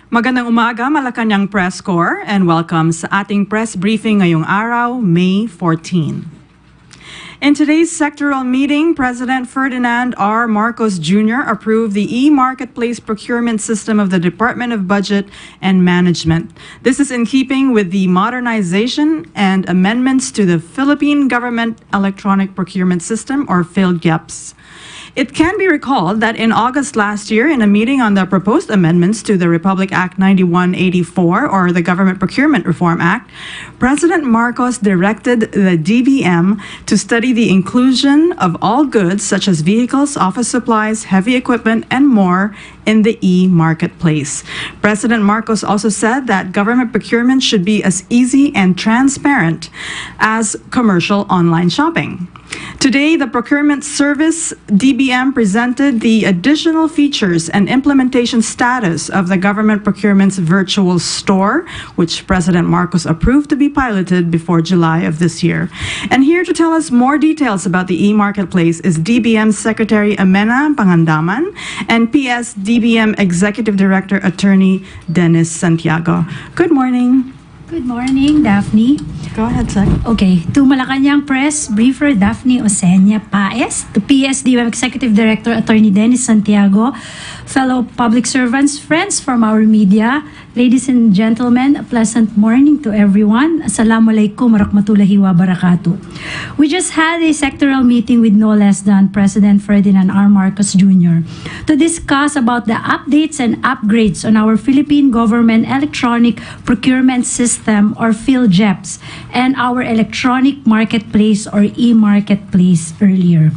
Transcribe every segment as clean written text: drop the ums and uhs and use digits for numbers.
Magandang umaga, Malacanang Press Corps, and welcome sa ating press briefing ngayong araw, May 14. In today's sectoral meeting, President Ferdinand R. Marcos Jr. approved the e-marketplace procurement system of the Department of Budget and Management. This is in keeping with the modernization and amendments to the Philippine Government Electronic Procurement System, or PhilGEPS. It can be recalled that in August last year, in a meeting on the proposed amendments to the Republic Act 9184, or the Government Procurement Reform Act, President Marcos directed the DBM to study the inclusion of all goods such as vehicles, office supplies, heavy equipment, and more in the e-marketplace. President Marcos also said that government procurement should be as easy and transparent as commercial online shopping. Today, the Procurement Service DBM presented the additional features and implementation status of the Government Procurement's virtual store, which President Marcos approved to be piloted before July of this year. And here to tell us more details about the e-marketplace is DBM Secretary Amena Pangandaman and PS-DBM Executive Director Attorney Dennis Santiago. Good morning. Good morning, Daphne. Go ahead, Sec. Okay, to Malacanang Press Briefer Daphne Osenia Paes, to PSD Executive Director Attorney Dennis Santiago, fellow public servants, friends from our media, ladies and gentlemen, a pleasant morning to everyone. Assalamualaikum warahmatullahi wabarakatuh. We just had a sectoral meeting with no less than President Ferdinand R. Marcos Jr. to discuss about the updates and upgrades on our Philippine Government Electronic Procurement System, or PhilGEPS, and our electronic marketplace, or e-marketplace, earlier.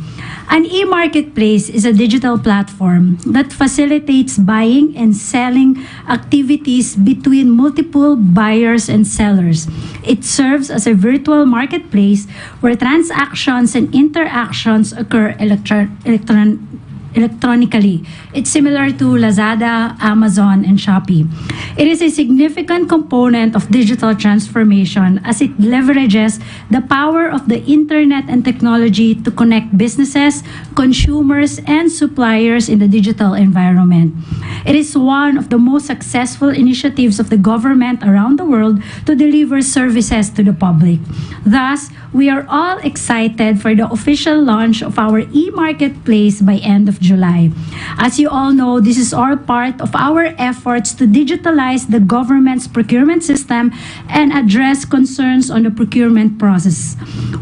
An e-marketplace is a digital platform that facilitates buying and selling activities between multiple buyers and sellers. It serves as a virtual marketplace where transactions and interactions occur electronically. It's similar to Lazada, Amazon, and Shopee. It is a significant component of digital transformation as it leverages the power of the internet and technology to connect businesses, consumers, and suppliers in the digital environment. It is one of the most successful initiatives of the government around the world to deliver services to the public. Thus, we are all excited for the official launch of our e-marketplace by end of July. As you all know, this is all part of our efforts to digitalize the government's procurement system and address concerns on the procurement process,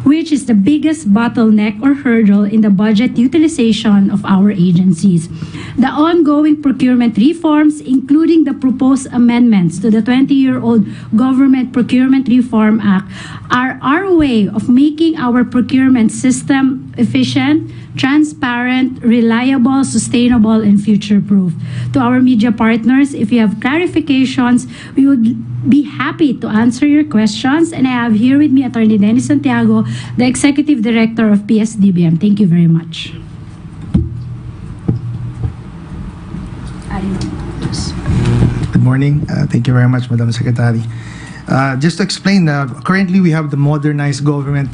which is the biggest bottleneck or hurdle in the budget utilization of our agencies. The ongoing procurement reforms, including the proposed amendments to the 20-year-old Government Procurement Reform Act, are our way of making our procurement system efficient, transparent, reliable, sustainable, and future-proof. To our media partners, if you have clarifications, we would be happy to answer your questions. And I have here with me Attorney Dennis Santiago, the Executive Director of PS-DBM. Thank you very much. Good morning. Thank you very much, Madam Secretary. Just to explain, currently we have the modernized government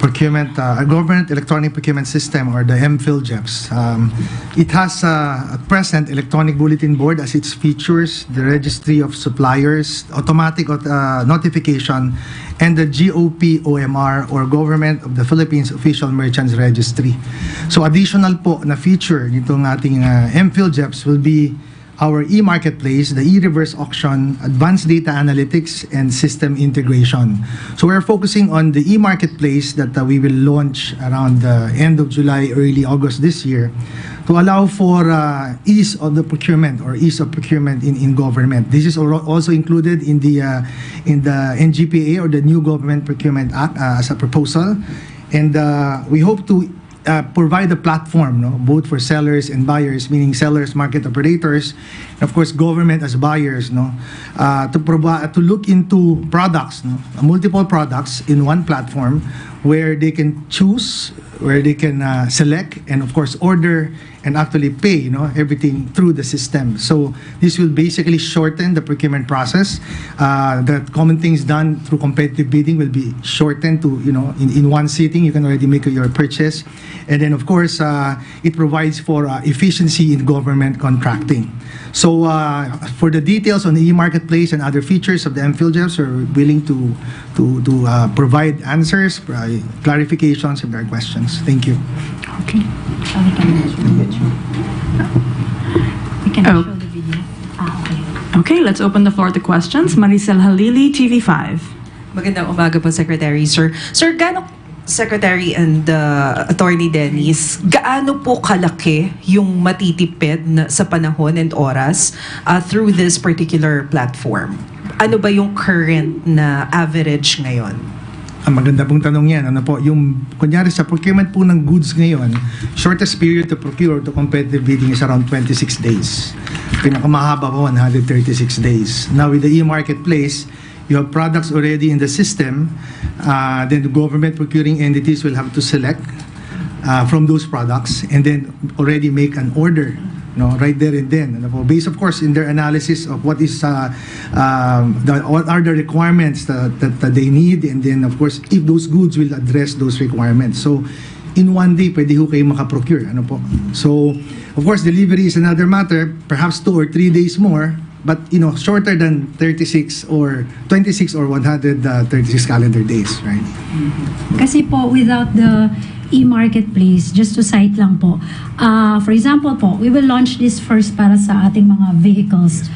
government electronic procurement system, or the PhilGEPS. It has at present electronic bulletin board as its features, the registry of suppliers, automatic notification, and the GOP-OMR, or Government of the Philippines Official Merchants Registry. So additional po na feature nitong ating PhilGEPS will be our e-marketplace, the e-reverse auction, advanced data analytics, and system integration. So we're focusing on the e-marketplace that we will launch around the end of July, early August this year, to allow for ease of the procurement, or ease of procurement in government. This is also included in the NGPA, or the New Government Procurement Act, as a proposal. And we hope to provide a platform, both for sellers and buyers, meaning sellers, market operators, and of course government as buyers, to look into products, multiple products in one platform where they can choose, where they can select, and of course order and actually pay, everything through the system. So this will basically shorten the procurement process. The common things done through competitive bidding will be shortened to, in one sitting, you can already make your purchase. And then, of course, it provides for efficiency in government contracting. So for the details on the e-marketplace and other features of the MPhilJEBs, we're willing to provide answers, clarifications, if there are questions. Thank you. Okay. We can Oh. show the video. Okay. Okay, let's open the floor to questions. Maricel Halili, TV5. Magandang umaga po, Secretary. Sir, Secretary and Attorney Dennis, gaano po kalaki yung matitipid sa panahon and oras through this particular platform? Ano ba yung current na average ngayon? Ang maganda pong tanong yan. Ano po, yung, kunyari sa procurement po ng goods ngayon, shortest period to procure to competitive bidding is around 26 days. Pinakamahaba po, 136 days. Now, with the e-marketplace, you have products already in the system, then the government procuring entities will have to select from those products and then already make an order, right there and then. Based, of course, in their analysis of what is what are the requirements that they need, and then, of course, if those goods will address those requirements. So, in one day, pwede ho kayo makaprocure. So, of course, delivery is another matter, perhaps 2 or 3 days more, but shorter than 36 or 26 or 136 calendar days, right? Kasi po, without the e-marketplace, just to cite lang po, for example po, we will launch this first para sa ating mga vehicles.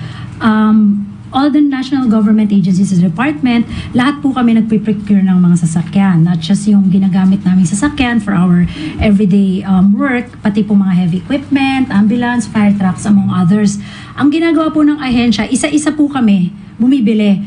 All the national government agencies and department, lahat po kami nagpe-procure ng mga sasakyan. Not just yung ginagamit naming sasakyan for our everyday work, pati po mga heavy equipment, ambulance, fire trucks, among others. Ang ginagawa po ng ahensya, isa-isa po kami bumibili.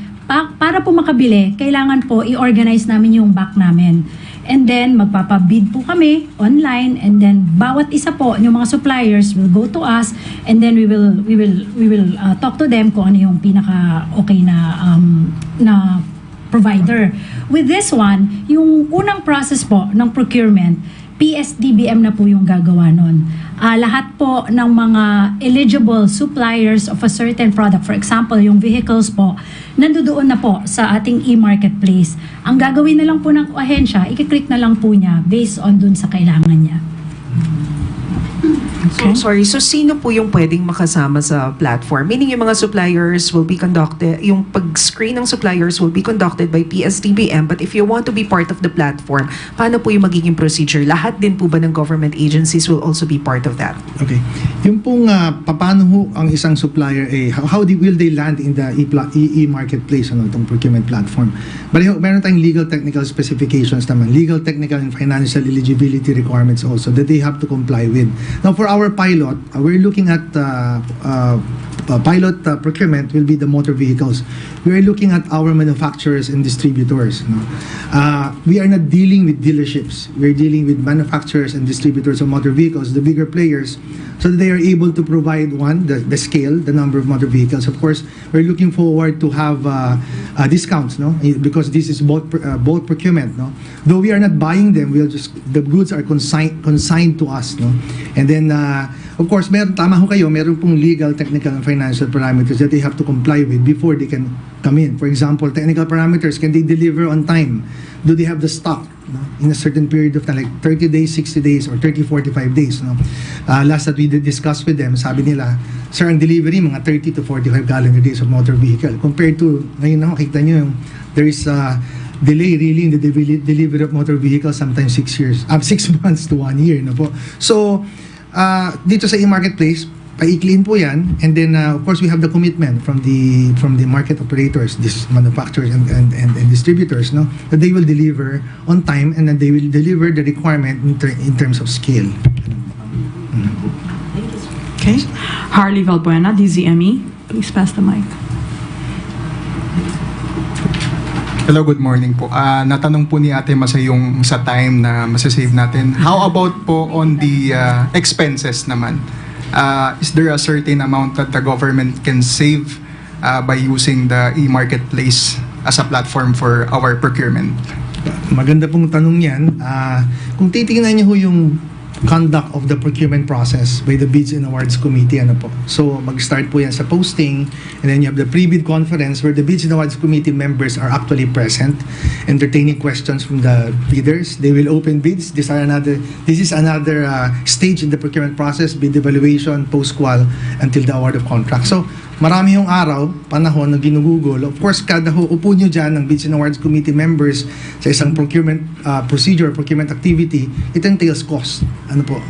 Para po makabili, kailangan po i-organize namin yung back namin. And then, magpapabid po kami online, and then bawat isa po, yung mga suppliers will go to us, and then we will talk to them kung ano yung pinaka-okay na provider. With this one, yung unang process po ng procurement, PS-DBM na po yung gagawa nun. Lahat po ng mga eligible suppliers of a certain product, for example, yung vehicles po, nandoon na po sa ating e-marketplace. Ang gagawin na lang po ng ahensya, i-click na lang po niya based on dun sa kailangan niya. So, sorry, so sino po yung pwedeng makasama sa platform? Meaning yung mga suppliers will be conducted, yung pag-screen ng suppliers will be conducted by PS-DBM, but if you want to be part of the platform, paano po yung magiging procedure? Lahat din po ba ng government agencies will also be part of that? Okay. Yung pong paano ho ang isang supplier, how will they land in the e-marketplace, itong procurement platform? But meron tayong legal technical specifications naman, legal technical and financial eligibility requirements also that they have to comply with. Now, for our pilot, we're looking at pilot procurement will be the motor vehicles. We are looking at our manufacturers and distributors. We are not dealing with dealerships. We're dealing with manufacturers and distributors of motor vehicles, the bigger players, so that they are able to provide the scale, the number of motor vehicles. Of course, we're looking forward to have discounts, because this is both procurement. Though we are not buying them, the goods are consigned to us. And then, of course, tama ho kayo, meron pong legal, technical, and financial parameters that they have to comply with before they can come in. For example, technical parameters, can they deliver on time? Do they have the stock in a certain period of time, like 30 days, 60 days, or 30, 45 days? Last that we did discuss with them, sabi nila, sir, ang delivery, mga 30 to 45 calendar days of motor vehicle. Compared to, ngayon makikita nyo, there is a delay really in the delivery of motor vehicles, sometimes 6 months to 1 year. So, dito sa e-marketplace, paikliin po yan, and then of course we have the commitment from the market operators, these manufacturers and distributors, that they will deliver on time, and that they will deliver the requirement in terms of scale. Okay. Harley Valbuena, DZME. Please pass the mic. Hello, good morning po. Natanong po ni Ate Masa yung sa time na masasave natin. How about po on the expenses naman? Is there a certain amount that the government can save by using the e-marketplace as a platform for our procurement? Maganda pong tanong yan. Kung titingnan niyo ho yung conduct of the procurement process by the Bids and Awards Committee. Ano po. So, mag-start po yan sa posting, and then you have the pre-bid conference where the Bids and Awards Committee members are actually present, entertaining questions from the bidders. They will open bids. This is another stage in the procurement process, bid evaluation, post-qual, until the award of contract. So, marami yung araw, panahon na ginugugol. Of course, kada upo nyo dyan ng Bids and Awards Committee members sa isang procurement procedure, procurement activity, it entails cost. Ano po?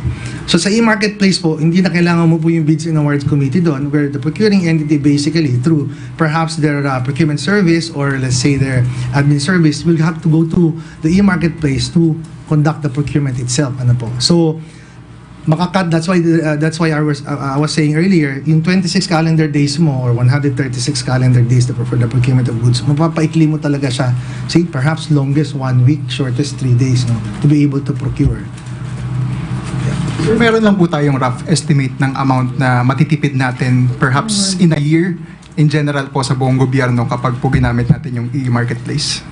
So sa e-marketplace po, hindi na kailangan mo po yung Bids and Awards Committee doon, where the procuring entity basically, through perhaps their procurement service or let's say their admin service, will have to go to the e-marketplace to conduct the procurement itself. Ano po? So, makakat, that's why I was saying earlier, yung 26 calendar days mo or 136 calendar days for the procurement of goods, mapapaikli mo talaga siya. See, perhaps longest 1 week, shortest 3 days, no, to be able to procure. So, meron lang po tayong rough estimate ng amount na matitipid natin perhaps in a year in general po sa buong gobyerno kapag po ginamit natin yung e-marketplace?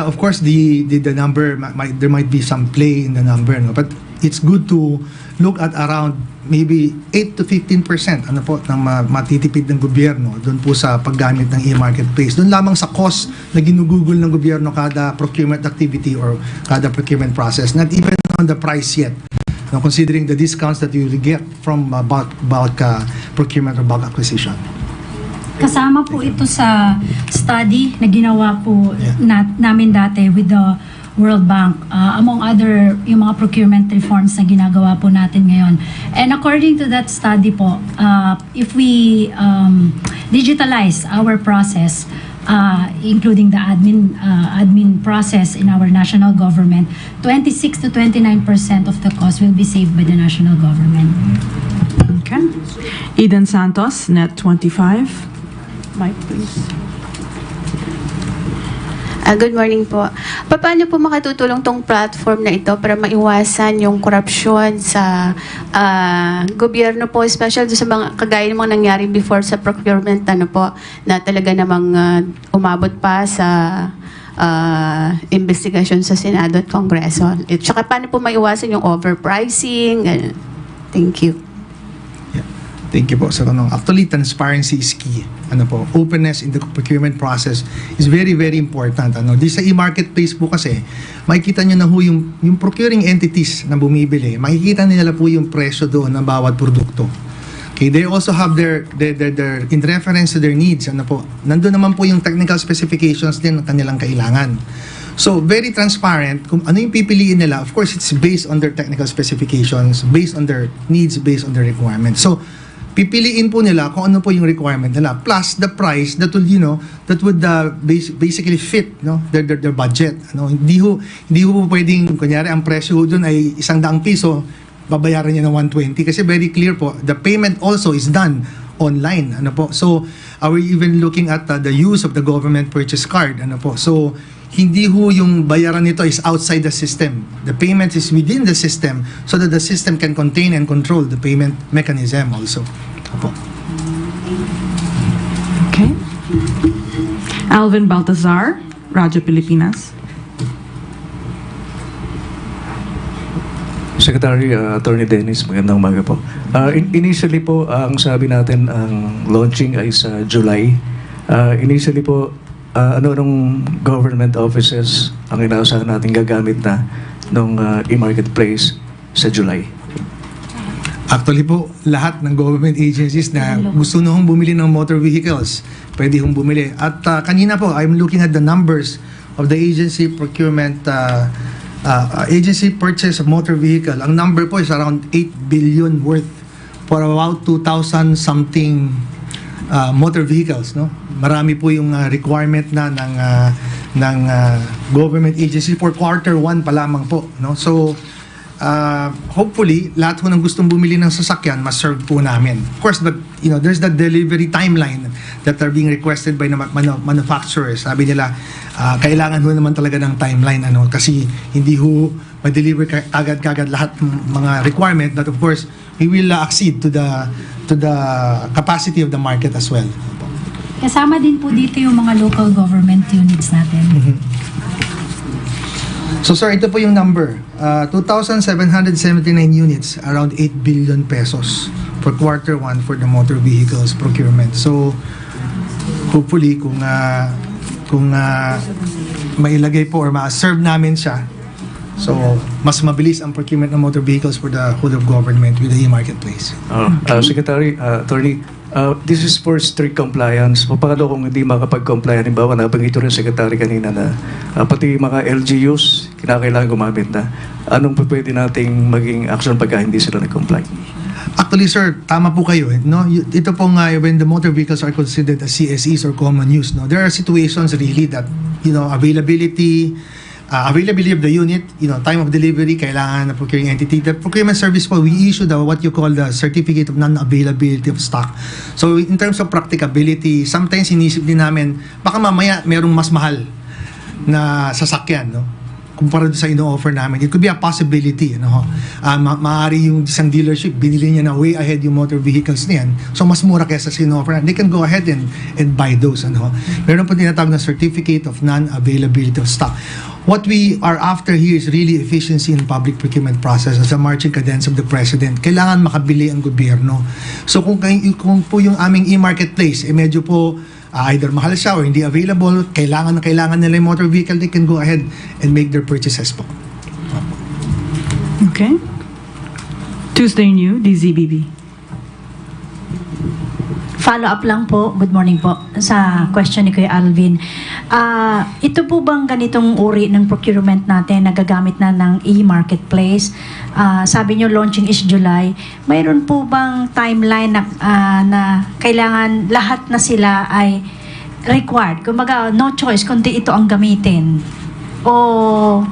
Of course, the number, there might be some play in the number, no? But it's good to look at around maybe 8 to 15% ano po ng matitipid ng gobyerno doon po sa paggamit ng e-marketplace. Doon lamang sa cost na ginugugol ng gobyerno kada procurement activity or kada procurement process. Not even on the price yet. Now, considering the discounts that you will get from bulk procurement or bulk acquisition. Kasama po ito sa study na ginawa po namin dati with the World Bank, among other yung mga procurement reforms na ginagawa po natin ngayon. And according to that study po, if we digitalize our process, including the admin process in our national government, 26 to 29% of the cost will be saved by the national government. Okay. Eden Santos, Net 25. Mike, please. Good morning po. Paano po makatutulong tong platform na ito para maiwasan yung korupsyon sa gobyerno po, especially sa mga kagaya ng mga nangyari before sa procurement po, na talaga namang umabot pa sa investigasyon sa Senado at Kongreso. At saka paano po maiwasan yung overpricing? Thank you. Thank you po sa tanong. Actually, transparency is key. Ano po, openness in the procurement process is very, very important. Ano, di sa e-marketplace po kasi, makikita nyo na ho yung procuring entities na bumibili, makikita nila po yung presyo doon ng bawat produkto. Okay, they also have their in reference to their needs. Ano po, nandun naman po yung technical specifications din ng kanilang kailangan. So, very transparent. Kung ano yung pipiliin nila, of course, it's based on their technical specifications, based on their needs, based on their requirements. So, pipiliin po nila kung ano po yung requirement nila, plus the price that would, that would basically fit, their budget. Hindi ho pwedeng, kunyari, ang presyo doon ay 100 piso, babayaran niya ng 120 kasi very clear po, the payment also is done online. Ano po? So, are we even looking at the use of the government purchase card? Ano po? So, hindi ho yung bayaran nito is outside the system. The payment is within the system so that the system can contain and control the payment mechanism also. Opo. Okay. Alvin Baltazar, Radyo Pilipinas. Secretary, Attorney Dennis, magandang umaga po. Initially po, ang sabi natin, ang launching ay sa July. Initially po, anong government offices ang inaasahan natin gagamit na ng e-marketplace sa July? Actually po, lahat ng government agencies na gusto nung bumili ng motor vehicles, pwede hong bumili. At kanina po, I'm looking at the numbers of the agency procurement, agency purchase of motor vehicle. Ang number po is around 8 billion worth for about 2,000 something motor vehicles, no? Marami po yung requirement na ng government agency for quarter 1 pa lamang po, no? So hopefully lahat po ng gustong bumili ng sasakyan ma-serve po namin. Of course, but there's the delivery timeline that are being requested by manufacturers. Sabi nila kailangan ho naman talaga ng timeline kasi hindi ho ma-deliver agad-agad lahat ng mga requirement, that of course we will accede to the capacity of the market as well. Kasama din po dito yung mga local government units natin. So sir, ito po yung number. 2,779 units, around 8 billion pesos for quarter 1 for the motor vehicles procurement. So hopefully kung mailagay po or ma-serve namin siya, so mas mabilis ang procurement ng motor vehicles for the whole of government with the e-marketplace. Secretary, Attorney, this is for strict compliance. Paano kung hindi makapag-comply? Halimbawa, nabanggit rin Secretary kanina na pati mga LGUs, kinakailangan gumamit na. Anong pwede nating maging action pagka hindi sila nag-comply? Actually, sir, tama po kayo. No? Ito pong when the motor vehicles are considered as CSEs or common use, no? There are situations really that, availability of the unit, time of delivery, kailangan na procuring entity. The procurement service po, we issue what you call the certificate of non-availability of stock. So in terms of practicability, sometimes inisip din namin, baka mamaya merong mas mahal na sasakyan, no? Kumpara doon sa ino-offer namin. It could be a possibility. Maaari yung isang dealership, binili niya na way ahead yung motor vehicles niyan. So, mas mura kaysa sa ino-offer namin. They can go ahead and buy those. Meron po tinatawag na certificate of non-availability of stock. What we are after here is really efficiency in public procurement process as a marching cadence of the President. Kailangan makabili ang gobyerno. So, kung po yung aming e-marketplace, medyo po either mahal siya or hindi available, kailangan nila yung motor vehicle, they can go ahead and make their purchases po. Okay. Tuesday New, DZBB. Follow-up lang po, good morning po, sa question ni Kuya Alvin. Ito po bang ganitong uri ng procurement natin na gagamit na ng e-marketplace? Sabi nyo launching is July. Mayroon po bang timeline na kailangan lahat na sila ay required? Kumbaga, no choice, kundi ito ang gamitin. O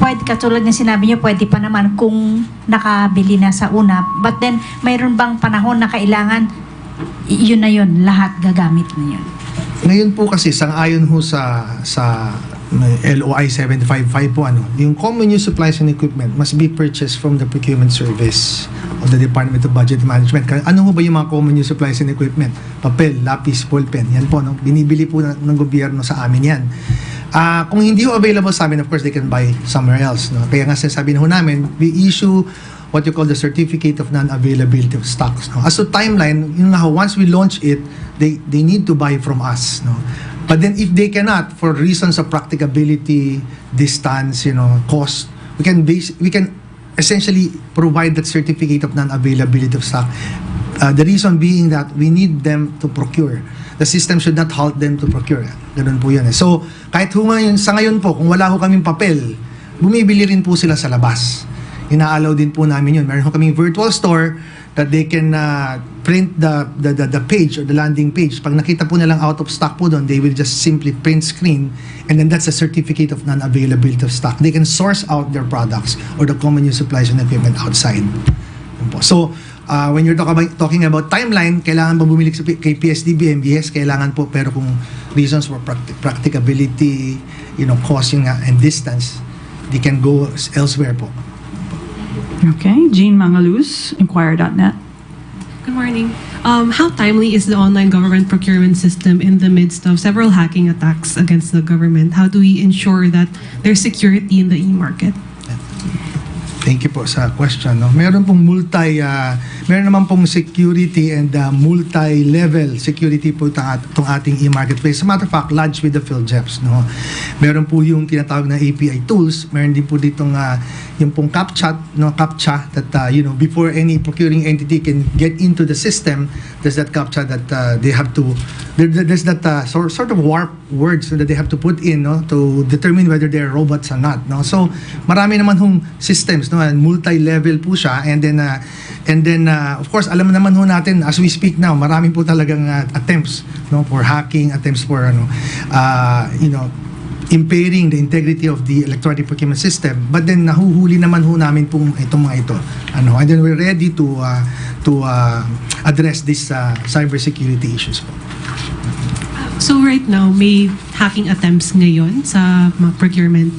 pwede, katulad ng sinabi niyo, pwede pa naman kung nakabili na sa una. But then, mayroon bang panahon na kailangan yun na yun, lahat gagamit na yun? Ngayon po kasi, sang-ayon ho sa LOI 755 po, yung common use supplies and equipment must be purchased from the procurement service of the Department of Budget Management. Ano ho ba yung mga common use supplies and equipment? Papel, lapis, ballpen, yan po, binibili po ng gobyerno sa amin yan. Kung hindi ho available sa amin, of course, they can buy somewhere else. Kaya nga sinasabi na ho namin, we issue what you call the certificate of non-availability of stocks. As to timeline, once we launch it, they need to buy from us. But then if they cannot, for reasons of practicability, distance, cost, we can essentially provide that certificate of non-availability of stock. The reason being that we need them to procure. The system should not halt them to procure. Ganun po yun. So, kahit sa ngayon po, kung wala ho kaming papel, bumibili rin po sila sa labas. Ina-allow din po namin yun. Meron ho kaming virtual store that they can print the page or the landing page. Pag nakita po nilang out of stock po doon, they will just simply print screen, and then that's a certificate of non-availability of stock. They can source out their products or the common use supplies and equipment outside. So, when you're talking about timeline, kailangan ba bumili kay PS-DBM? Yes, kailangan po. Pero kung reasons for practicability, cost and distance, they can go elsewhere po. Okay. Jean Mangaluz, Inquirer.net. Good morning. How timely is the online government procurement system in the midst of several hacking attacks against the government? How do we ensure that there's security in the e-market? Thank you po sa question. Meron naman pong security and multi-level security po itong ating e-marketplace. As a matter of fact, lodged with the PhilJeps. Meron po yung tinatawag na API tools. Meron din po ditong yung pong CAPTCHA that before any procuring entity can get into the system, there's that CAPTCHA that they have to, there's that sort of warp words that they have to put in to determine whether they're robots or not. So marami naman hong systems, and multi-level po siya, and then of course alam naman ho natin as we speak now, marami po talagang attempts for hacking, attempts for impairing the integrity of the electronic procurement system, but then nahuhuli naman ho namin pong itong mga ito, and then we're ready to address these cybersecurity issues po. So right now, may hacking attempts ngayon sa procurement?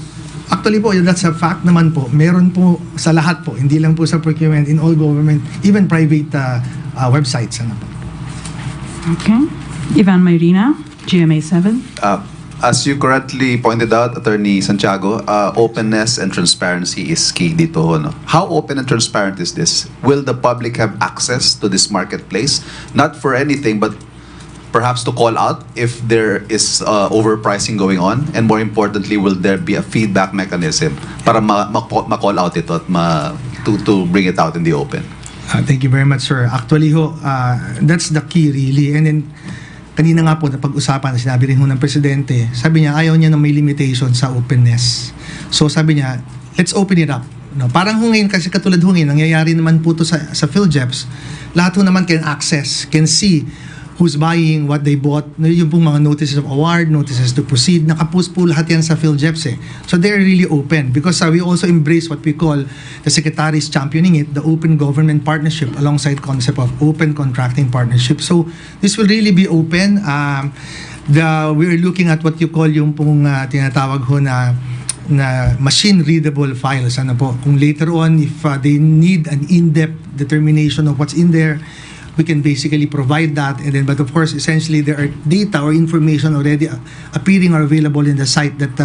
Actually po, that's a fact naman po. Meron po sa lahat po, hindi lang po sa procurement, in all government, even private websites. Okay. Ivan Mayrina, GMA7. as you correctly pointed out, Attorney Santiago, openness and transparency is key dito. No? How open and transparent is this? Will the public have access to this marketplace? Not for anything, but perhaps to call out if there is overpricing going on? And more importantly, will there be a feedback mechanism para ma-call out ito at to bring it out in the open? Thank you very much, sir. Actually ho, that's the key really. And then, kanina nga po na pag-usapan, sinabi rin ho ng Presidente, sabi niya ayaw niya na may limitation sa openness. So sabi niya, let's open it up. No, parang ho ngayon, kasi katulad ho ngayon, nangyayari naman po to sa PhilJeps, lahat ho naman can access, can see who's buying, what they bought, yung pong mga notices of award, notices to proceed, nakapost po lahat yan sa PhilJeps eh. So they're really open because we also embrace what we call, the Secretary is championing it, the open government partnership alongside concept of open contracting partnership. So this will really be open. We're looking at what you call yung pong tinatawag ho na machine-readable files. Ano po, kung later on, if they need an in-depth determination of what's in there, we can basically provide that. And then, but of course, essentially, there are data or information already appearing or available in the site that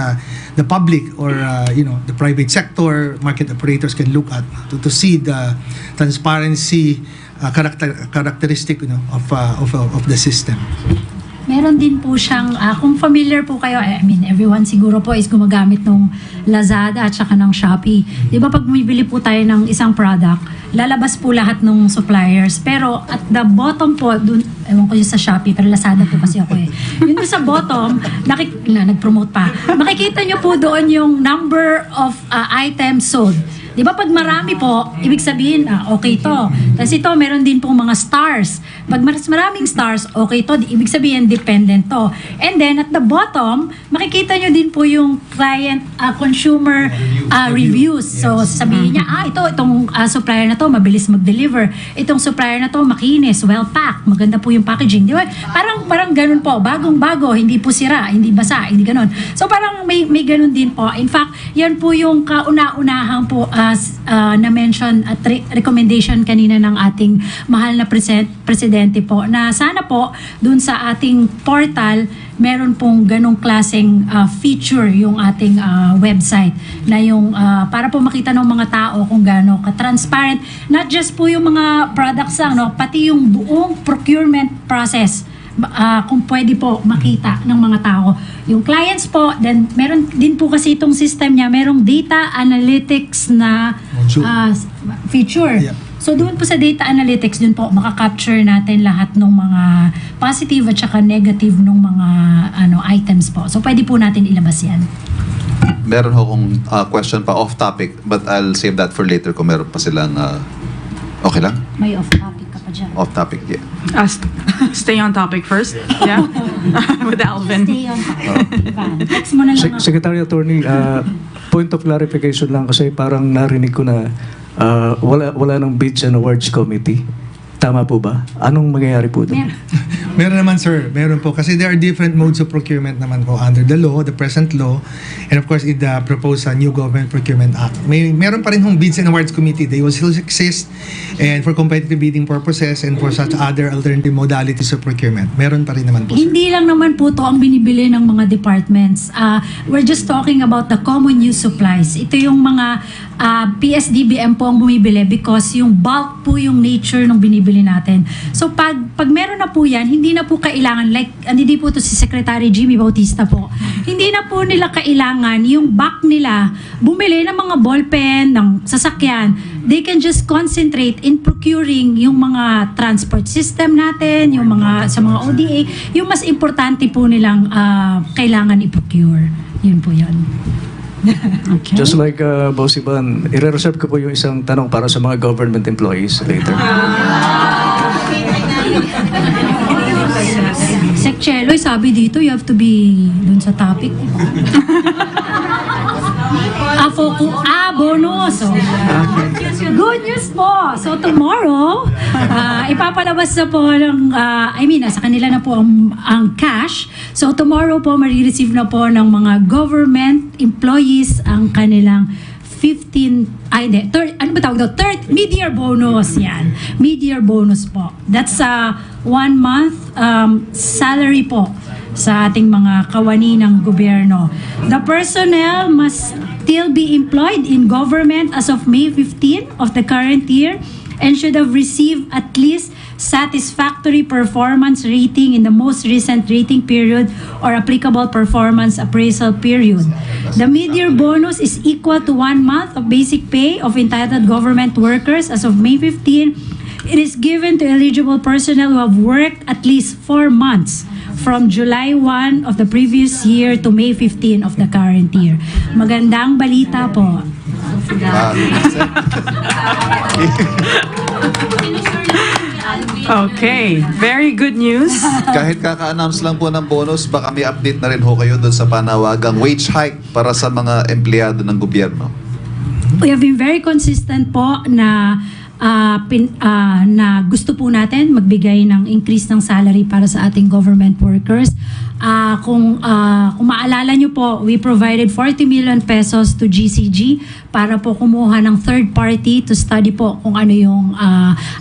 the public or the private sector, market operators can look at to see the transparency characteristic of the system. Meron din po siyang, kung familiar po kayo, I mean, everyone siguro po is gumagamit ng Lazada at saka ng Shopee. Di ba pag bumibili po tayo ng isang product, lalabas po lahat ng suppliers. Pero at the bottom po, dun, ewan ko yung sa Shopee, pero Lazada po kasi ako eh. Yun doon sa bottom, nag-promote pa. Makikita nyo po doon yung number of items sold. Di ba pag marami po, ibig sabihin, okay to. Tapos ito, meron din pong mga stars. Pag maraming stars, okay to. Ibig sabihin, dependent to. And then, at the bottom, makikita nyo din po yung client, consumer reviews. So, sabihin niya, itong supplier na to, mabilis mag-deliver. Itong supplier na to, makinis, well-packed, maganda po yung packaging. Di ba? Parang ganun po, bagong-bago, hindi po sira, hindi basa, hindi ganun. So, parang may ganun din po. In fact, yan po yung kauna-unahang po na-mention at recommendation kanina ng ating mahal na presidente po na sana po dun sa ating portal meron pong ganong klaseng feature yung ating website na yung para po makita ng mga tao kung gaano ka-transparent, not just po yung mga products lang, no? Pati yung buong procurement process. Kung pwede po makita ng mga tao. Yung clients po, then meron din po kasi itong system niya, merong data analytics na feature. Yeah. So doon po sa data analytics, doon po makaka-capture natin lahat ng mga positive at saka negative ng mga items po. So pwede po natin ilabas yan. Meron akong question pa off topic, but I'll save that for later kung meron pa silang okay lang? May off topic. Off topic, yeah. Stay on topic first. Yeah. With Alvin. Stay on topic. Text mo na lang. Secretary Attorney, point of clarification lang kasi parang narinig ko na wala nang Bids and Awards Committee. Tama po ba? Anong mangyayari po doon? Meron naman, sir. Meron po. Kasi there are different modes of procurement naman po under the law, the present law, and of course, in the proposed new Government Procurement Act. Meron pa rin hong Bids and Awards Committee. They will still exist and for competitive bidding purposes and for such other alternative modalities of procurement. Meron pa rin naman po, sir. Hindi lang naman po to ang binibili ng mga departments. We're just talking about the common use supplies. Ito yung mga PS-DBM po ang bumibili because yung bulk po yung nature ng binibili natin. So pag meron na po yan, hindi na po kailangan, like, hindi po to si Secretary Jimmy Bautista po, hindi na po nila kailangan yung back nila bumili ng mga ballpen, ng sasakyan. They can just concentrate in procuring yung mga transport system natin, yung mga sa mga ODA, yung mas importante po nilang kailangan i-procure. Yun po yun. Okay. Just like Boss Ivan, i-reserve ko po yung isang tanong para sa mga government employees later. Sec Cheloy, sabi dito, you have to be dun sa topic. Bonus. So, good news po. So tomorrow, ipapalabas na po ng, sa kanila na po ang cash. So tomorrow po, marireceive na po ng mga government employees ang kanilang 30 mid-year bonus yan. Mid-year bonus po. That's 1 month salary po sa ating mga kawani ng gobyerno. The personnel must still be employed in government as of May 15 of the current year and should have received at least satisfactory performance rating in the most recent rating period or applicable performance appraisal period. The mid-year bonus is equal to 1 month of basic pay of entitled government workers as of May 15. It is given to eligible personnel who have worked at least 4 months from July 1 of the previous year to May 15 of the current year. Magandang balita po. Okay, very good news. Kahit kaka-announce lang po ng bonus, baka may update na rin ho kayo doon sa panawagang wage hike para sa mga empleyado ng gobyerno. We have been very consistent po na na gusto po natin magbigay ng increase ng salary para sa ating government workers. Kung maalala nyo po, we provided 40 million pesos to GCG para po kumuha ng third party to study po kung ano yung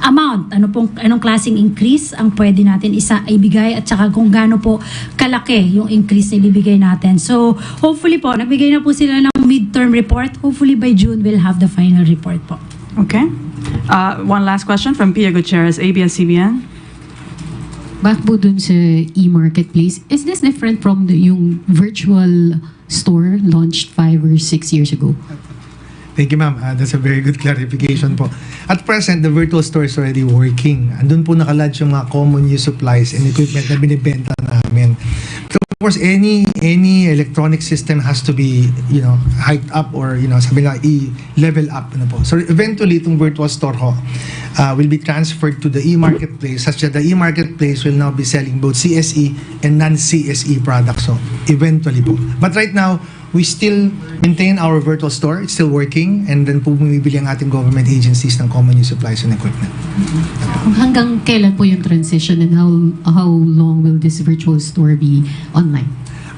amount, anong klaseng increase ang pwede natin ibigay at saka kung gaano po kalaki yung increase na ibibigay natin. So hopefully po, nagbigay na po sila ng midterm report. Hopefully by June, we'll have the final report po. Okay. One last question from Pia Gutierrez, ABS-CBN. Back po dun sa e-marketplace, is this different from yung virtual store launched 5 or 6 years ago? Thank you, ma'am. That's a very good clarification po. At present, the virtual store is already working. Andun po nakalodge yung mga common use supplies and equipment na binibenta namin. So, of course, any electronic system has to be, hiked up or, sabi nga, i-level up. So, eventually, itong virtual store ho, will be transferred to the e-marketplace such that the e-marketplace will now be selling both CSE and non-CSE products. So, eventually po. But right now, we still maintain our virtual store. It's still working. And then po bumibili ang ating government agencies ng common use supplies and equipment. Hanggang kailan po yung transition and how long will this virtual store be online?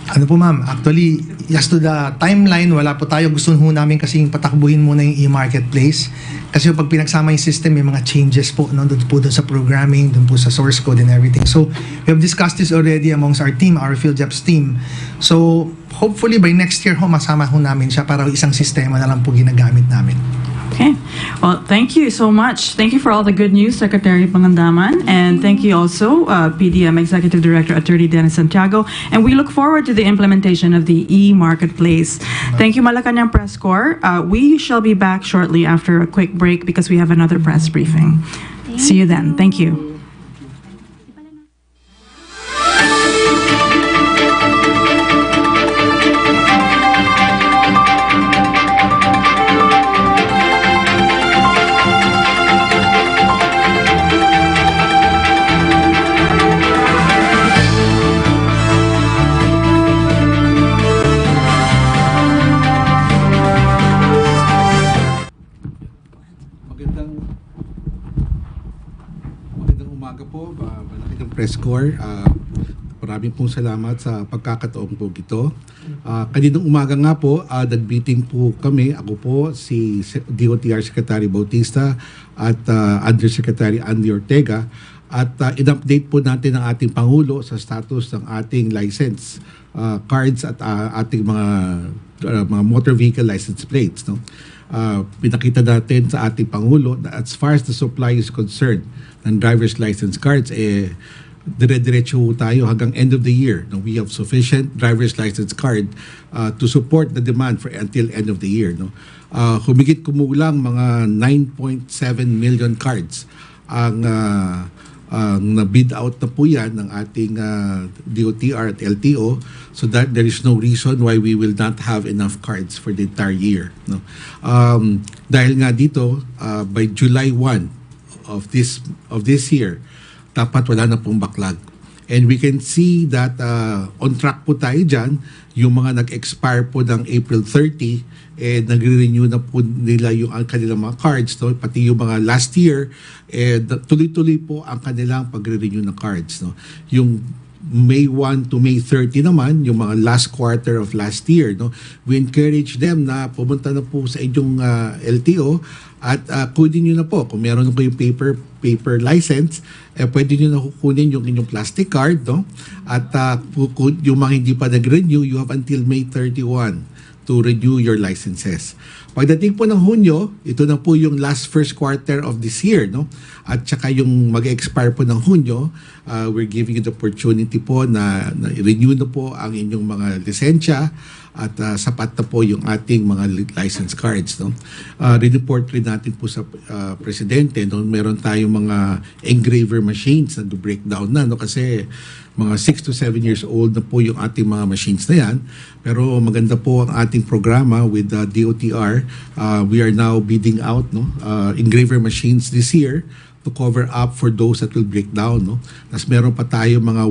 Ano po ma'am, actually, as to the timeline, wala po tayo. Gusto ho namin kasing patakbuhin muna yung e-marketplace. Kasi pag pinagsama yung system, may mga changes po, no? Doon po sa programming, doon po sa source code and everything. So, we have discussed this already amongst our team, our PhilJobs team. So, hopefully by next year masama ho namin siya para isang sistema na lang po ginagamit namin. Okay. Well, thank you so much. Thank you for all the good news, Secretary Pangandaman. And thank you also, PDM Executive Director, Attorney Dennis Santiago. And we look forward to the implementation of the e-marketplace. Thank you, Malacanang Press Corps. We shall be back shortly after a quick break because we have another press briefing. See you then. Thank you. Magandang umaga po, Malacanang Press Corps. Maraming pong salamat sa pagkakataong po ito. Kaninang umaga nga po, nag-meeting po kami. Ako po, si DOTR Secretary Bautista at Undersecretary Andy Ortega. At in-update po natin ang ating Pangulo sa status ng ating license cards at ating mga motor vehicle license plates. No? Pinakita natin sa ating Pangulo na as far as the supply is concerned ng driver's license cards, dire-diretso tayo hanggang end of the year. No? We have sufficient driver's license card to support the demand for until end of the year. No? Humigit kumulang mga 9.7 million cards ang na-bid out na po yan ng ating DOTR at LTO, so that there is no reason why we will not have enough cards for the entire year. No? Dahil nga dito, by July 1 of this year, dapat wala na pong backlog. And we can see that on track po tayo dyan. Yung mga nag-expire po ng April 30, nagre-renew na po nila yung kanilang mga cards. No? Pati yung mga last year, tuloy-tuloy po ang kanilang pagre-renew ng cards. No? Yung May 1 to May 30 naman, yung mga last quarter of last year, no, we encourage them na pumunta na po sa inyong LTO at kunin nyo na po. Kung meron po yung paper license, pwede nyo na kukunin yung inyong plastic card, no? At yung mga hindi pa nag-renew, you have until May 31 to renew your licenses. Pagdating po ng Hunyo, ito na po yung first quarter of this year, no? At saka yung mag-expire po ng Hunyo, we're giving you the opportunity po na renew na po ang inyong mga lisensya at sapat na po yung ating mga license cards, no? Report rin natin po sa presidente, no? Meron tayong mga engraver machines na breakdown na, no? Kasi mga 6 to 7 years old na po yung ating mga machines na yan. Pero maganda po ang ating programa with DOTR. We are now bidding out, no, engraver machines this year to cover up for those that will break down, no. Tapos meron pa tayo mga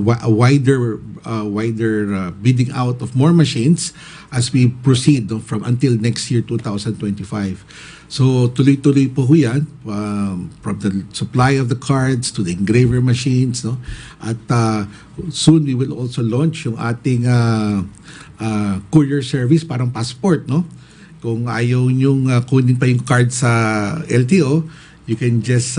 wider bidding out of more machines as we proceed, no, from until next year 2025. So tuloy-tuloy po yan, from the supply of the cards to the engraver machines, no. At soon we will also launch yung ating courier service, parang passport, no. Kung ayaw nyong kunin pa yung card sa LTO, you can just,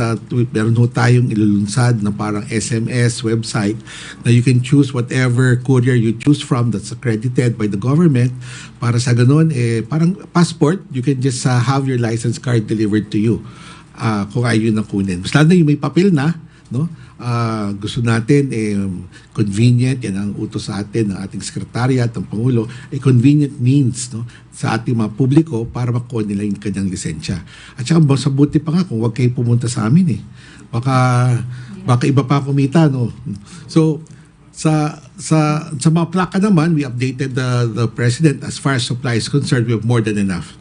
meron ho tayong ilulunsad na parang SMS website na you can choose whatever courier you choose from that's accredited by the government. Para sa ganun, parang passport, you can just have your license card delivered to you kung ayaw na kunin. Basta na yung may papel na, no? Gusto natin convenient, yan ang utos sa atin ng ating sekretariat, ng Pangulo, convenient means, no, sa ating mga publiko para makuha nila yung kanyang lisensya. At saka masabuti pa nga kung wag kayo pumunta sa amin baka iba pa kumita, no. So sa mga plaka naman, we updated the President as far as supply is concerned. We have more than enough.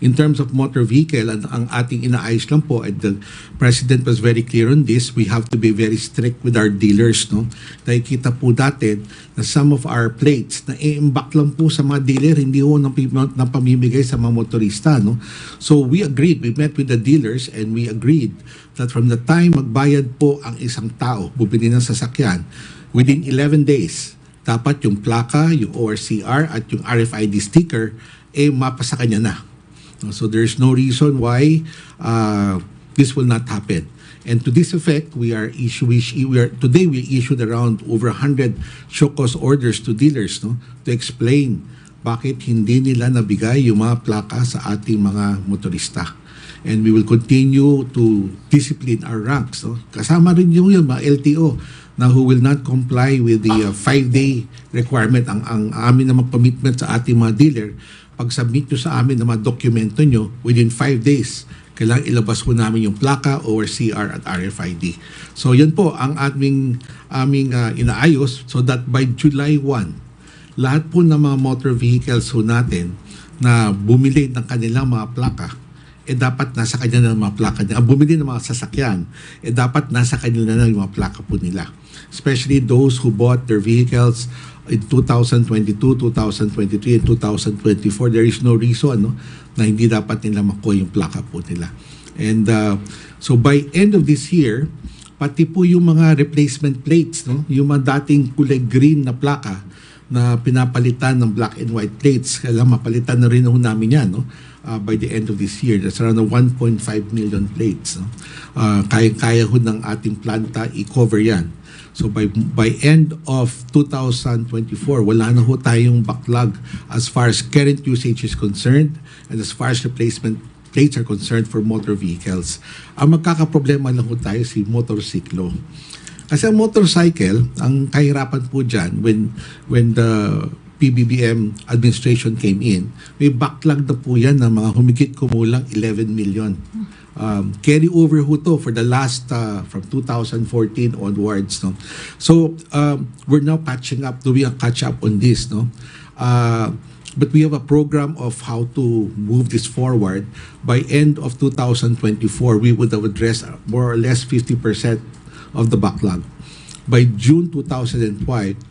In terms of motor vehicle, ang ating inaayos lang po, and the President was very clear on this, we have to be very strict with our dealers, no? Nakikita po natin na some of our plates na i-imbak lang po sa mga dealer, hindi ho nang pamimigay sa mga motorista, no? So we agreed, we met with the dealers and we agreed that from the time magbayad po ang isang tao, bumili ng sasakyan, within 11 days, dapat yung plaka, yung ORCR at yung RFID sticker mapa sa kanya na. So there's no reason why this will not happen. And to this effect, today we issued around over 100 show cause orders to dealers, no, to explain bakit hindi nila nabigay yung mga plaka sa ating mga motorista. And we will continue to discipline our ranks, no? Kasama rin yung mga LTO na who will not comply with the 5-day requirement. Ang amin na commitment sa ating mga dealer, pag-submit nyo sa amin ng mga dokumento nyo, within 5 days, kailangan ilabas po namin yung plaka, ORCR at RFID. So yan po ang aming inaayos, so that by July 1, lahat po ng mga motor vehicles po natin na bumili ng kanilang mga plaka, dapat nasa kanya na mga plaka niya. Ang bumili ng mga sasakyan, dapat nasa kanila na yung mga plaka po nila. Especially those who bought their vehicles in 2022, 2023, and 2024, there is no reason, no, na hindi dapat nila makuha yung plaka po nila. And so by end of this year, pati po yung mga replacement plates, no, yung mga dating kulay green na plaka na pinapalitan ng black and white plates, kailangan mapalitan na rin namin yan, no, by the end of this year. That's around 1.5 million plates, no. Kaya ho ng ating planta i-cover yan. So by end of 2024, wala na ho tayong backlog as far as current usage is concerned and as far as replacement plates are concerned for motor vehicles. Ang magkakaproblema lang ho tayo si motorsiklo. Kasi ang motorcycle, ang kahirapan po dyan when the PBBM administration came in, may backlog na po yan ng mga humigit kumulang 11 million. Carry over ho to for the last from 2014 onwards, no. So we're now catching up, doing a catch up on this, no. But we have a program of how to move this forward. By end of 2024, we would have addressed more or less 50% of the backlog. By June 2025,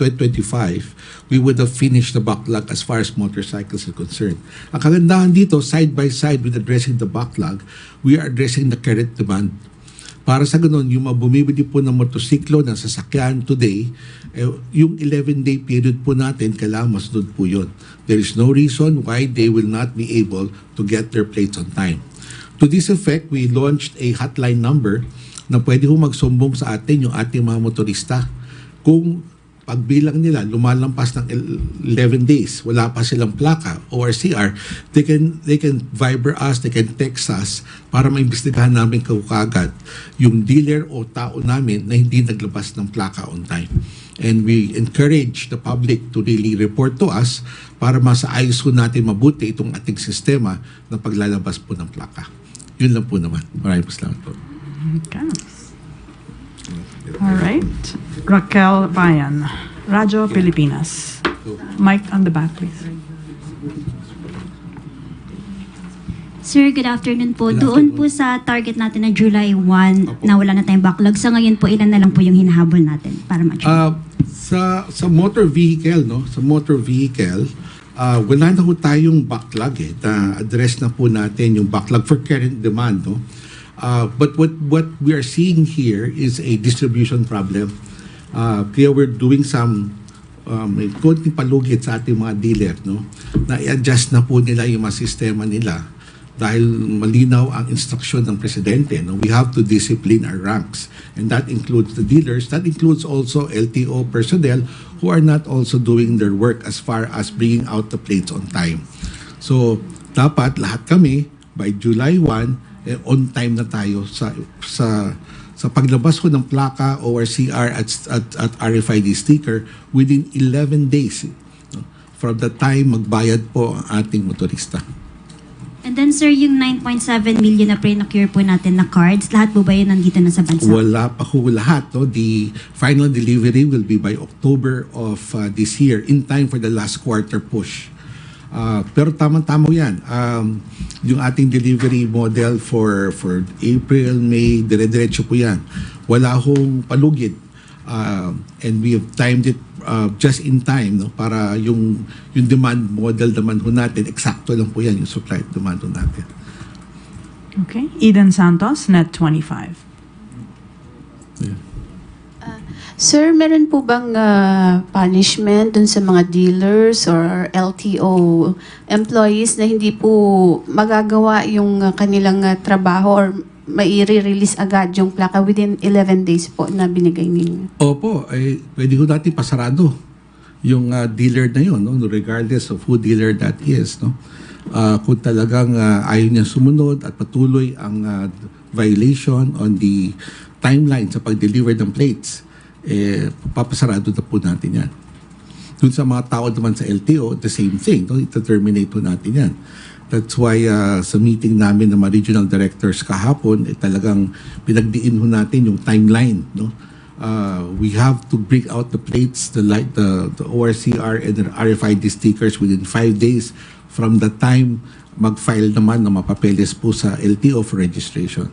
we would have finished the backlog as far as motorcycles are concerned. Ang kagandahan dito, side by side with addressing the backlog, we are addressing the current demand. Para sa ganun, yung mga bumibili po ng motosiklo na sasakyan today, yung 11-day period po natin, kailangan masunod po yun. There is no reason why they will not be able to get their plates on time. To this effect, we launched a hotline number na pwede ho magsumbong sa atin yung ating mga motorista. Kung pagbilang nila lumalampas ng 11 days, wala pa silang plaka or CR, they can Viber us, they can text us para maimbestigahan namin kagad yung dealer o tao namin na hindi naglabas ng plaka on time. And we encourage the public to really report to us para masaayos ko natin mabuti itong ating sistema na paglalabas po ng plaka. Yun lang po naman. Maraming salamat po. Okay. All right. Raquel Bayan, Radyo Pilipinas. Mic on the back, please. Sir, good afternoon po. Doon po sa target natin na July 1 na wala na tayong backlog. Sa ngayon po, ilan na lang po yung hinahabol natin para ma-check? Sa motor vehicle, no? Sa motor vehicle, wala na po tayong backlog na-address na po natin yung backlog for current demand, no? But what we are seeing here is a distribution problem. Kaya we're doing some may konting palugit sa ating mga dealer, no? Na i-adjust na po nila yung mga sistema nila dahil malinaw ang instruksyon ng presidente, no? We have to discipline our ranks, and that includes the dealers. That includes also LTO personnel who are not also doing their work as far as bringing out the plates on time. So dapat lahat kami by July 1 on time na tayo sa paglabas ko ng plaka or CR at RFID sticker within 11 days, no, from the time magbayad po ang ating motorista. And then sir, yung 9.7 million na pre-procure po natin na cards, lahat po ba yun nandito na sa bansa? Wala pa ho lahat. No? The final delivery will be by October of this year, in time for the last quarter push. Pero tamang-tama yan. Yung ating delivery model for April, May, dire-diretso po yan. Wala hong palugid. And we have timed it just in time, no? Para yung demand model naman ho natin, eksakto lang po yan yung supply at demand ho natin. Okay. Eden Santos, Net 25. Yeah. Sir, meron po bang punishment dun sa mga dealers or LTO employees na hindi po magagawa yung kanilang trabaho or mai-release agad yung plaka within 11 days po na binigay ninyo? Opo, ay pwede ko natin pasarado yung dealer na yun, no? Regardless of who dealer that is. No? Kung talagang ayaw niya sumunod at patuloy ang violation on the timeline sa pag-deliver ng plates, papasarado na po natin yan. Dun sa mga tao naman sa LTO, the same thing. No? Ita-terminate po natin yan. That's why sa meeting namin ng mga regional directors kahapon, talagang pinagdiin ho natin yung timeline. No? We have to bring out the plates, the ORCR and the RFID stickers within 5 days from the time mag-file naman ng mga papeles po sa LTO for registration.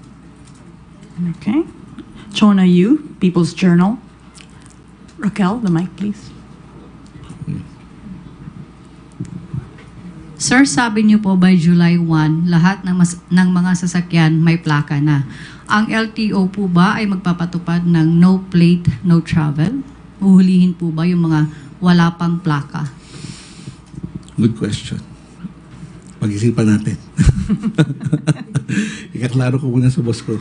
Okay. Chona Yu, People's Journal. Raquel, the mic, please. Sir, sabi niyo po by July 1, lahat ng mga sasakyan may plaka na. Ang LTO po ba ay magpapatupad ng no plate, no travel? Uhulihin po ba yung mga wala pang plaka? Good question. Pag-isipan natin. Ikaklaro ko muna sa boss ko.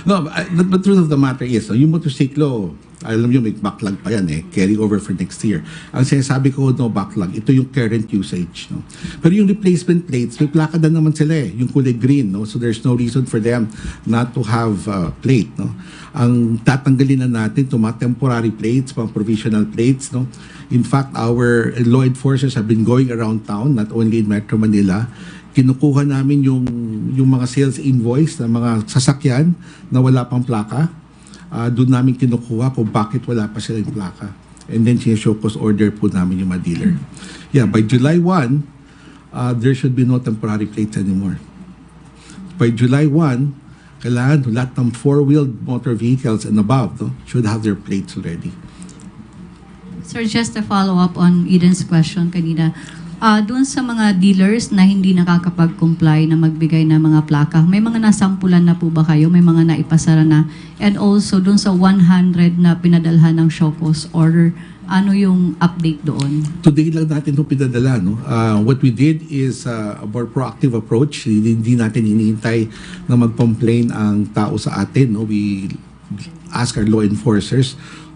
No, the truth of the matter is, yung motorsiklo, alam nyo, may backlog pa yan carry over for next year. Ang sinasabi ko, no backlog, ito yung current usage. No? Pero yung replacement plates, may plaka na naman sila yung kulay green. No? So there's no reason for them not to have plate. No? Ang tatanggalin na natin, itong mga temporary plates, mga provisional plates. No? In fact, our law enforcers have been going around town, not only in Metro Manila. Kinukuha namin yung mga sales invoice ng mga sasakyan na wala pang plaka. Doon namin kinukuha kung bakit wala pa silang plaka. And then siya-show cause order po namin yung mga dealer. Yeah, by July 1, there should be no temporary plates anymore. By July 1, kailangan lahat ng four-wheeled motor vehicles and above should have their plates already. Sir, just to follow up on Eden's question kanina, Doon sa mga dealers na hindi nakakapag-comply na magbigay ng mga plaka, may mga nasampulan na po ba kayo? May mga naipasara na? And also, doon sa 100 na pinadalhan ng show cause order, ano yung update doon? Today lang natin itong pinadala. No? What we did is a more proactive approach. Hindi natin hinihintay na mag-complain ang tao sa atin. No? We ask our law enforcers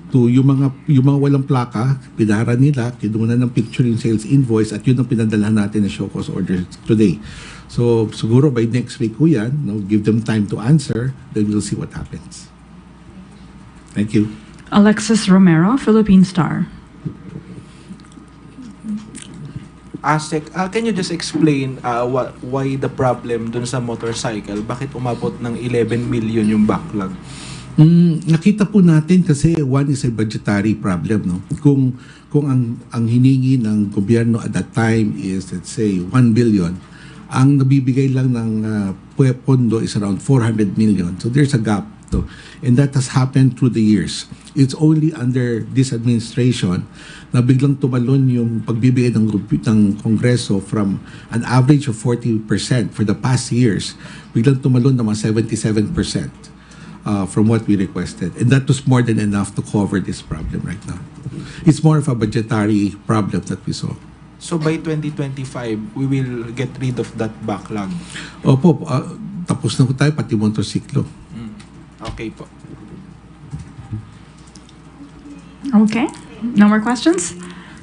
to yung mga walang plaka, pinara nila, kinuha ng picture yung sales invoice at yun ang pinadala natin na show cause order today. So siguro by next week ko yan, no, give them time to answer, then we'll see what happens. Thank you. Alexis Romero, Philippine Star. ASEC, can you just explain why the problem dun sa motorcycle? Bakit umabot ng 11 million yung backlog? Nakita po natin kasi one is a budgetary problem. No? Kung ang hiningi ng gobyerno at that time is, let's say, 1 billion, ang nabibigay lang ng pondo is around 400 million. So there's a gap. No? And that has happened through the years. It's only under this administration na biglang tumalon yung pagbibigay ng Kongreso from an average of 40% for the past years. Biglang tumalon na mga 77%. From what we requested. And that was more than enough to cover this problem right now. It's more of a budgetary problem that we saw. So by 2025, we will get rid of that backlog? Opo, tapos na po tayo, pati motorsiklo. Okay po. Okay. No more questions?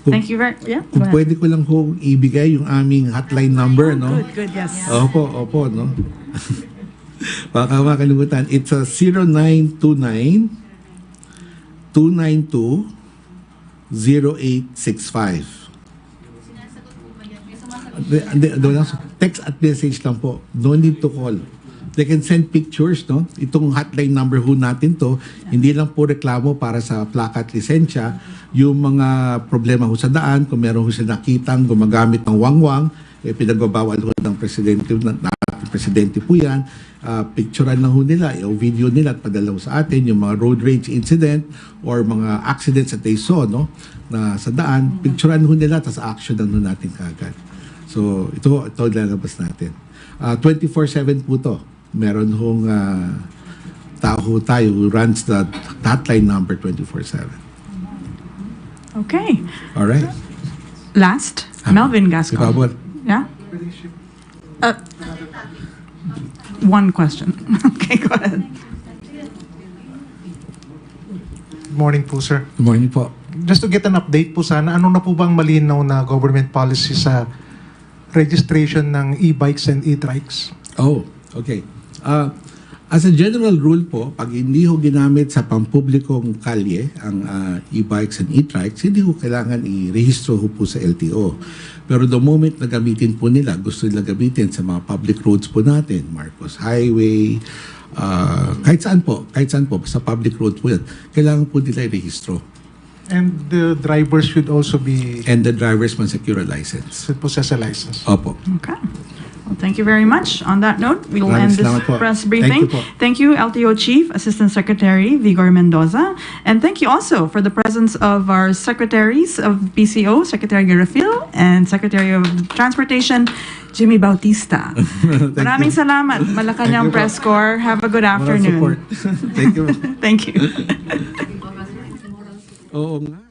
Thank you very much. Yeah, Kung pwede ko lang ho ibigay yung aming hotline number, no? Good, yes. Opo, no? Baka makalimutan. It's a 0929-292-0865. Text at message lang po. No need to call. They can send pictures, no? Itong hotline number ho natin to, hindi lang po reklamo para sa plaka at lisensya. Yung mga problema ho sa daan, kung meron ho sila nakitang gumagamit ng wangwang, pinagbabawal ho ng presidente po yan, picturean lang ho nila, o video nila at padala ho sa atin yung mga road rage incident or mga accidents that they saw, no, na sa daan, picturean ho nila, tapos action lang ho natin kaagad. So ito lalabas natin. 24/7 po to. Meron hong tao tayo who runs the hotline number 24/7. Okay. All right. Last, Melvin Gascon. Yeah? One question. Okay, go ahead. Good morning po, sir. Good morning po. Just to get an update po sana, ano na po bang malinaw na government policy sa registration ng e-bikes and e-trikes? Oh, okay. As a general rule po, pag hindi ho ginamit sa pampublikong kalye ang e-bikes and e-trikes, hindi ho kailangan i-rehistro ho po sa LTO. Pero the moment na gamitin po nila, gusto nila gamitin sa mga public roads po natin, Marcos Highway, kahit saan po, sa public roads po yan, kailangan po nila i-rehistro. And the drivers should also be... And the drivers must secure a license. Should possess a license. Opo. Okay. Well, thank you very much. On that note, we will end this press briefing. Thank you po. LTO Chief Assistant Secretary Vigor Mendoza. And thank you also for the presence of our secretaries of PCO, Secretary Garafil, and Secretary of Transportation, Jimmy Bautista. Maraming salamat, Malacanang Press Corps. Have a good afternoon. Thank you. Thank you. Oo nga.